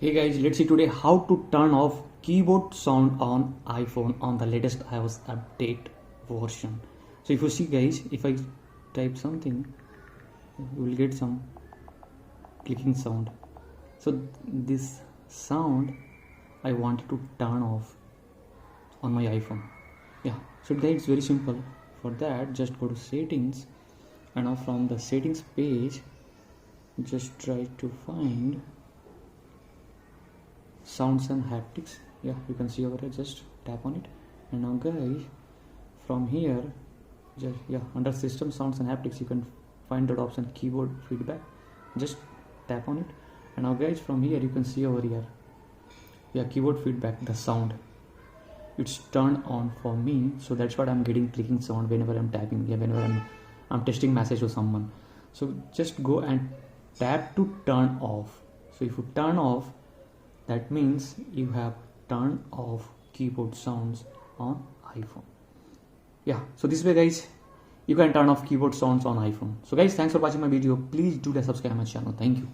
Hey guys, let's see today how to turn off keyboard sound on iPhone on the latest iOS update version. So if you see guys, if I type something, you will get some clicking sound. So this sound I wanted to turn off on my iPhone. Yeah, so guys, it's very simple. For that, just go to settings, and now from the settings page, just try to find sounds and haptics. Yeah, you can see over here, just tap on it. And now guys, from here, just under system sounds and haptics, you can find that option keyboard feedback. Just tap on it, and now guys, from here you can see over here, keyboard feedback, the sound, it's turned on for me. So that's what I'm getting clicking sound whenever I'm tapping. Whenever I'm testing message to someone. So just go and tap to turn off. So if you turn off, that means you have turned off keyboard sounds on iPhone. Yeah, so this way guys, you can turn off keyboard sounds on iPhone. So guys, thanks for watching my video. Please do subscribe my channel. Thank you.